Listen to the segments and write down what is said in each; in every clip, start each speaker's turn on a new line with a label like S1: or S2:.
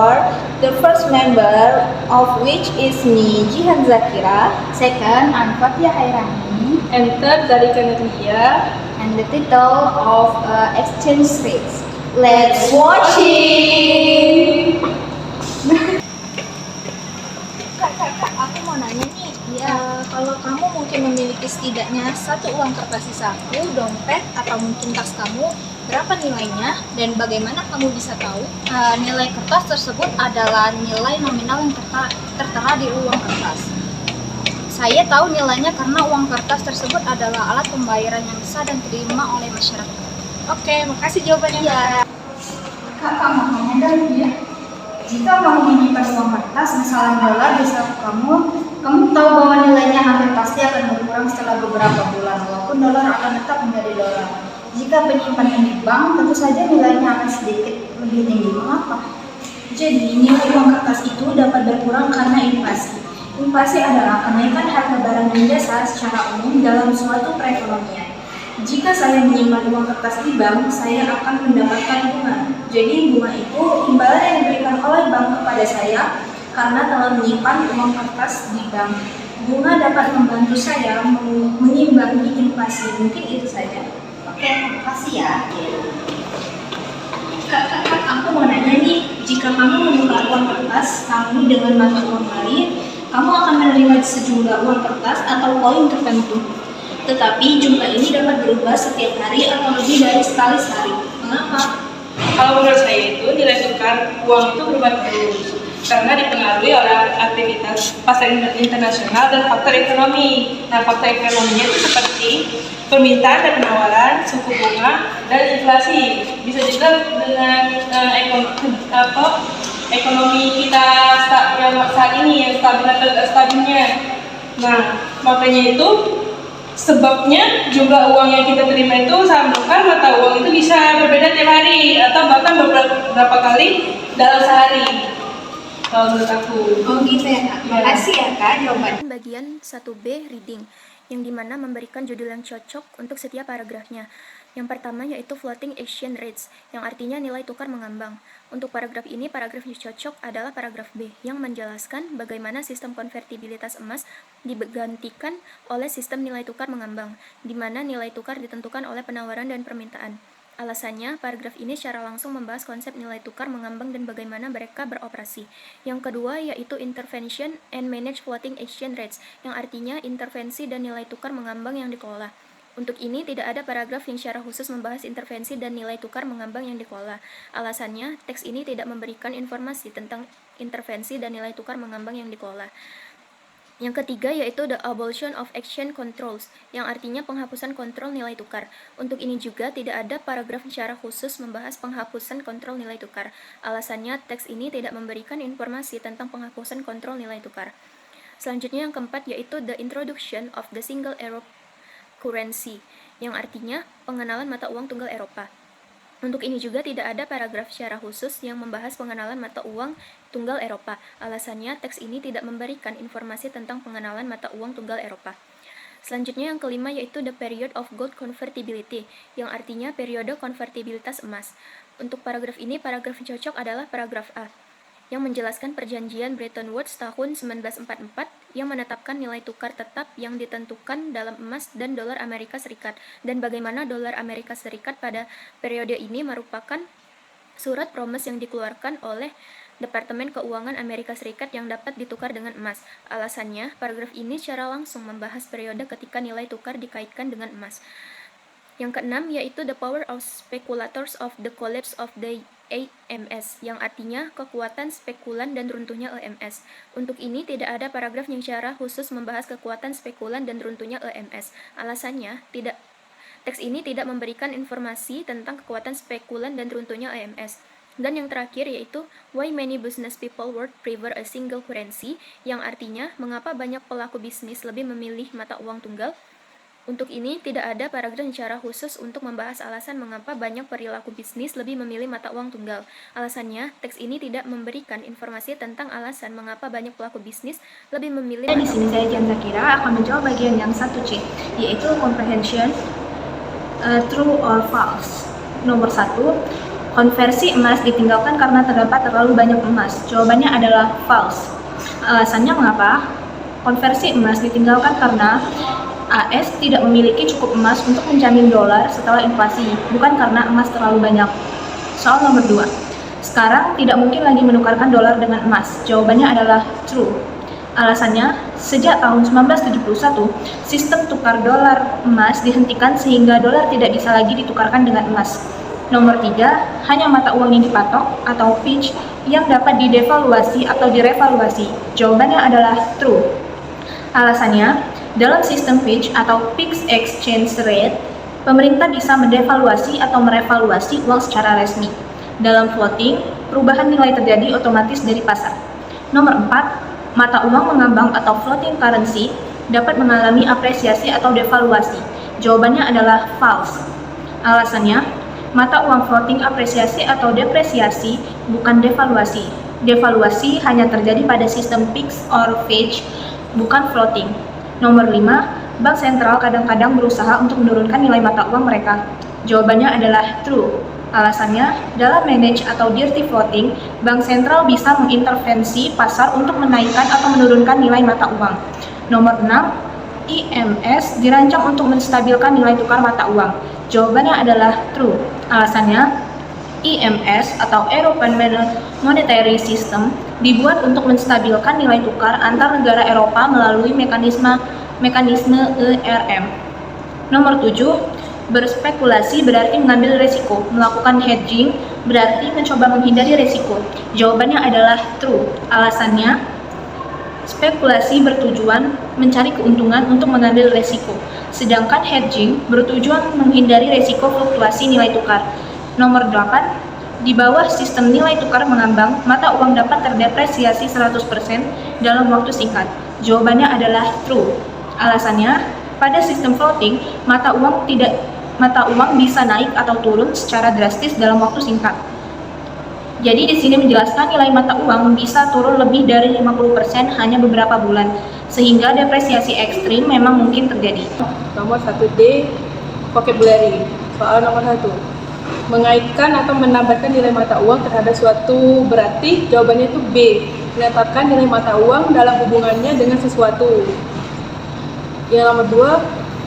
S1: member, the first member of which is me, Jihan Zakira.
S2: Second, I'm Fatia Hairani.
S3: And third, Zalika Nurhia.
S2: And the title of exchange rates.
S1: Let's watch it!
S4: Kak, aku mau nanya nih. Kalau kamu mungkin memiliki setidaknya satu uang kertas saku, dompet, atau mungkin tas kamu, berapa nilainya dan bagaimana kamu bisa tahu nilai kertas tersebut adalah nilai nominal yang tertera di uang kertas? Saya tahu nilainya karena uang kertas tersebut adalah alat pembayaran yang sah dan diterima oleh masyarakat.
S3: Oke, makasih jawabannya.
S4: Iya.
S2: Kak mau tanya dong ya. Jika kamu menyimpan uang kertas, misalnya dolar di saku kamu tahu bahwa nilainya hampir pasti akan berkurang setelah beberapa bulan, walaupun dolar akan tetap menjadi dolar. Jika penyimpannya di bank, tentu saja nilainya akan sedikit lebih tinggi. Mengapa?
S5: Jadi, nilai uang kertas itu dapat berkurang karena inflasi. Inflasi adalah kenaikan harga barang dan jasa secara umum dalam suatu perekonomian. Jika saya menyimpan uang kertas di bank, saya akan mendapatkan bunga. Jadi, bunga itu imbalan yang diberikan oleh bank kepada saya karena telah menyimpan uang kertas di bank. Bunga dapat membantu saya mengimbangi inflasi. Mungkin itu saja.
S2: Oke, terima kasih ya.
S5: Kak, aku mau nanya nih, jika kamu menukar uang kertas kamu dengan mata uang lain, kamu akan menerima sejumlah uang kertas atau koin tertentu. Tetapi jumlah ini dapat berubah setiap hari atau lebih dari sekali sehari. Mengapa?
S3: Kalau menurut saya itu nilai tukar uang itu berubah terus karena dipengaruhi oleh aktivitas pasar internasional dan faktor ekonomi. Nah, faktor ekonominya itu seperti permintaan dan penawaran, suku bunga, dan inflasi. Bisa juga dengan ekonomi kita yang saat ini yang stabil atau tidak stabilnya. Nah, makanya itu sebabnya jumlah uang yang kita terima itu sama kan mata uang itu bisa berbeda tiap hari atau bahkan beberapa kali dalam sehari. Kalau menurut aku.
S2: Oh gitu ya Kak. Makasih ya Kak jawabannya.
S6: Bagian 1B reading, yang dimana memberikan judul yang cocok untuk setiap paragrafnya. Yang pertama yaitu floating exchange rates, yang artinya nilai tukar mengambang. Untuk paragraf ini, paragraf yang cocok adalah paragraf B, yang menjelaskan bagaimana sistem konvertibilitas emas digantikan oleh sistem nilai tukar mengambang, di mana nilai tukar ditentukan oleh penawaran dan permintaan. Alasannya, paragraf ini secara langsung membahas konsep nilai tukar mengambang dan bagaimana mereka beroperasi. Yang kedua yaitu intervention and manage floating exchange rates, yang artinya intervensi dan nilai tukar mengambang yang dikelola. Untuk ini, tidak ada paragraf yang secara khusus membahas intervensi dan nilai tukar mengambang yang dikelola. Alasannya, teks ini tidak memberikan informasi tentang intervensi dan nilai tukar mengambang yang dikelola. Yang ketiga yaitu the abolition of exchange controls, yang artinya penghapusan kontrol nilai tukar. Untuk ini juga tidak ada paragraf secara khusus membahas penghapusan kontrol nilai tukar. Alasannya, teks ini tidak memberikan informasi tentang penghapusan kontrol nilai tukar. Selanjutnya yang keempat yaitu the introduction of the single euro currency, yang artinya pengenalan mata uang tunggal Eropa. Untuk ini juga tidak ada paragraf secara khusus yang membahas pengenalan mata uang tunggal Eropa. Alasannya, teks ini tidak memberikan informasi tentang pengenalan mata uang tunggal Eropa. Selanjutnya yang kelima yaitu the period of gold convertibility, yang artinya periode konvertibilitas emas. Untuk paragraf ini, paragraf yang cocok adalah paragraf A, yang menjelaskan perjanjian Bretton Woods tahun 1944 yang menetapkan nilai tukar tetap yang ditentukan dalam emas dan dolar Amerika Serikat, dan bagaimana dolar Amerika Serikat pada periode ini merupakan surat promise yang dikeluarkan oleh Departemen Keuangan Amerika Serikat yang dapat ditukar dengan emas. Alasannya, paragraf ini secara langsung membahas periode ketika nilai tukar dikaitkan dengan emas. Yang keenam yaitu the power of speculators of the collapse of the EMS, yang artinya kekuatan spekulan dan runtuhnya EMS. Untuk ini tidak ada paragraf yang secara khusus membahas kekuatan spekulan dan runtuhnya EMS. Alasannya, teks ini tidak memberikan informasi tentang kekuatan spekulan dan runtuhnya EMS. Dan yang terakhir yaitu why many business people would prefer a single currency, yang artinya mengapa banyak pelaku bisnis lebih memilih mata uang tunggal. Untuk ini, tidak ada paragraf secara khusus untuk membahas alasan mengapa banyak perilaku bisnis lebih memilih mata uang tunggal. Alasannya, teks ini tidak memberikan informasi tentang alasan mengapa banyak pelaku bisnis lebih memilih
S5: Di sini saya Jihan Zakira akan menjawab bagian yang 1C, yaitu comprehension true or false. Nomor 1, Konversi emas ditinggalkan karena terdapat terlalu banyak emas. Jawabannya adalah false. Alasannya mengapa? Konversi emas ditinggalkan karena AS tidak memiliki cukup emas untuk menjamin dolar setelah inflasi, bukan karena emas terlalu banyak. Soal nomor 2. Sekarang tidak mungkin lagi menukarkan dolar dengan emas. Jawabannya adalah true. Alasannya, sejak tahun 1971, sistem tukar dolar emas dihentikan sehingga dolar tidak bisa lagi ditukarkan dengan emas. Nomor 3, hanya mata uang yang dipatok atau fitch yang dapat didevaluasi atau direvaluasi. Jawabannya adalah true. Alasannya, dalam sistem fitch atau fixed exchange rate, pemerintah bisa mendevaluasi atau merevaluasi uang secara resmi. Dalam floating, perubahan nilai terjadi otomatis dari pasar. Nomor 4, mata uang mengambang atau floating currency dapat mengalami apresiasi atau devaluasi. Jawabannya adalah false. Alasannya, mata uang floating apresiasi atau depresiasi bukan devaluasi. Devaluasi hanya terjadi pada sistem fixed or fitch, bukan floating. Nomor 5, bank sentral kadang-kadang berusaha untuk menurunkan nilai mata uang mereka. Jawabannya adalah true. Alasannya, dalam manage atau dirty floating, bank sentral bisa mengintervensi pasar untuk menaikkan atau menurunkan nilai mata uang. Nomor 6, IMS dirancang untuk menstabilkan nilai tukar mata uang. Jawabannya adalah true. Alasannya, IMS atau European Monetary System dibuat untuk menstabilkan nilai tukar antar negara Eropa melalui mekanisme ERM. Nomor 7, berspekulasi berarti mengambil resiko. Melakukan hedging berarti mencoba menghindari resiko. Jawabannya adalah true. Alasannya, spekulasi bertujuan mencari keuntungan untuk mengambil resiko, sedangkan hedging bertujuan menghindari resiko fluktuasi nilai tukar. Nomor 8, di bawah sistem nilai tukar mengambang, mata uang dapat terdepresiasi 100% dalam waktu singkat. Jawabannya adalah true. Alasannya, pada sistem floating, mata uang bisa naik atau turun secara drastis dalam waktu singkat. Jadi di sini menjelaskan nilai mata uang bisa turun lebih dari 50% hanya beberapa bulan, sehingga depresiasi ekstrim memang mungkin terjadi.
S3: Nomor 1D, vocabulary. Soal nomor 1. Mengaitkan atau menambahkan nilai mata uang terhadap suatu berarti jawabannya itu B. Menetapkan nilai mata uang dalam hubungannya dengan sesuatu. Yang nomor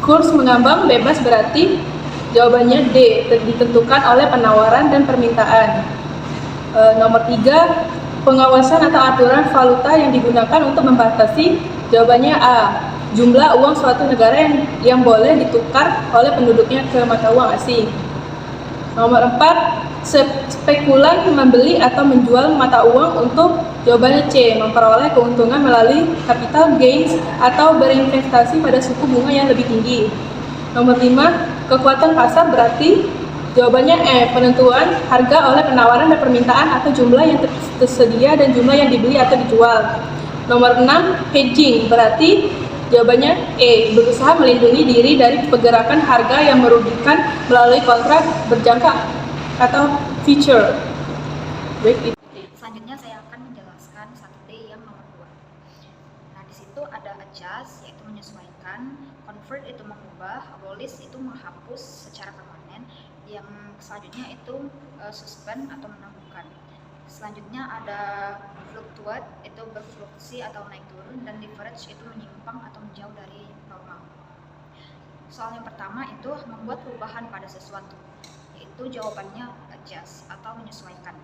S3: 2, kurs mengambang bebas berarti jawabannya D. Ditentukan oleh penawaran dan permintaan. Nomor 3, pengawasan atau aturan valuta yang digunakan untuk membatasi, jawabannya A. Jumlah uang suatu negara yang boleh ditukar oleh penduduknya ke mata uang asing. Nomor 4, spekulan membeli atau menjual mata uang untuk, jawabannya C. Memperoleh keuntungan melalui capital gains atau berinvestasi pada suku bunga yang lebih tinggi. Nomor 5, kekuatan pasar berarti jawabannya E. Penentuan harga oleh penawaran dan permintaan atau jumlah yang tersedia dan jumlah yang dibeli atau dijual. Nomor 6, hedging berarti jawabannya E. Berusaha melindungi diri dari pergerakan harga yang merugikan melalui kontrak berjangka atau future. Baik,
S2: Selanjutnya saya akan menjelaskan 1D yang nomor 2. Nah, di situ ada adjust yaitu menyesuaikan, convert itu mengubah, abolish itu menghapus secara permanen, yang selanjutnya itu suspend atau menangguhkan. Selanjutnya ada fluctuate itu berfluktuasi atau naik turun, dan diverge itu menyimpang atau menjauh dari normal. Soal yang pertama itu membuat perubahan pada sesuatu, yaitu jawabannya adjust atau menyesuaikan.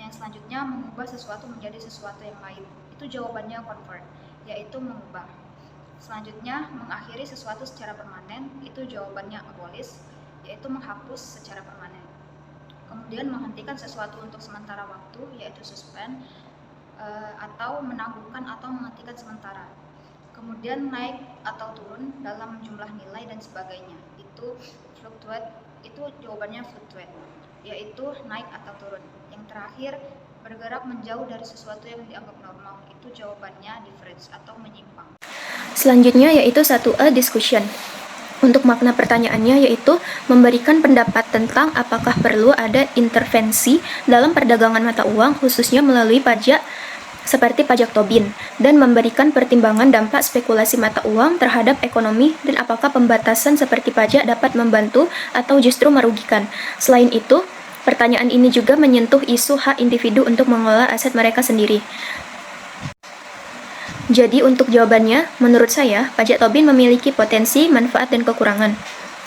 S2: Yang selanjutnya mengubah sesuatu menjadi sesuatu yang lain, itu jawabannya convert, yaitu mengubah. Selanjutnya mengakhiri sesuatu secara permanen, itu jawabannya abolish, yaitu menghapus secara permanen. Kemudian menghentikan sesuatu untuk sementara waktu, yaitu suspend, atau menangguhkan atau menghentikan sementara. Kemudian naik atau turun dalam jumlah nilai dan sebagainya, itu fluctuate, itu jawabannya fluctuate, yaitu naik atau turun. Yang terakhir, bergerak menjauh dari sesuatu yang dianggap normal, itu jawabannya diverge atau menyimpang.
S6: Selanjutnya yaitu 1A discussion. Untuk makna pertanyaannya yaitu memberikan pendapat tentang apakah perlu ada intervensi dalam perdagangan mata uang khususnya melalui pajak seperti pajak Tobin, dan memberikan pertimbangan dampak spekulasi mata uang terhadap ekonomi dan apakah pembatasan seperti pajak dapat membantu atau justru merugikan. Selain itu, Pertanyaan ini juga menyentuh isu hak individu untuk mengelola aset mereka sendiri. Jadi untuk jawabannya, menurut saya, pajak Tobin memiliki potensi, manfaat, dan kekurangan.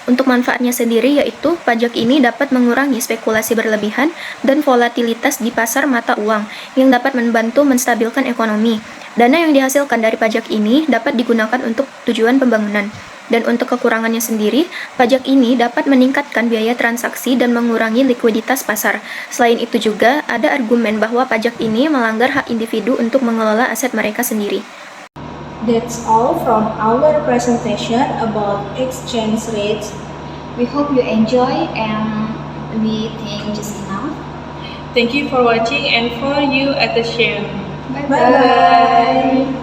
S6: Untuk manfaatnya sendiri yaitu pajak ini dapat mengurangi spekulasi berlebihan dan volatilitas di pasar mata uang yang dapat membantu menstabilkan ekonomi. Dana yang dihasilkan dari pajak ini dapat digunakan untuk tujuan pembangunan. Dan untuk kekurangannya sendiri, pajak ini dapat meningkatkan biaya transaksi dan mengurangi likuiditas pasar. Selain itu juga, ada argumen bahwa pajak ini melanggar hak individu untuk mengelola aset mereka sendiri.
S1: That's all from our presentation about exchange rates.
S2: We hope you enjoy and we think just enough.
S3: Thank you for watching and for your attention.
S2: Bye
S1: Bye-bye.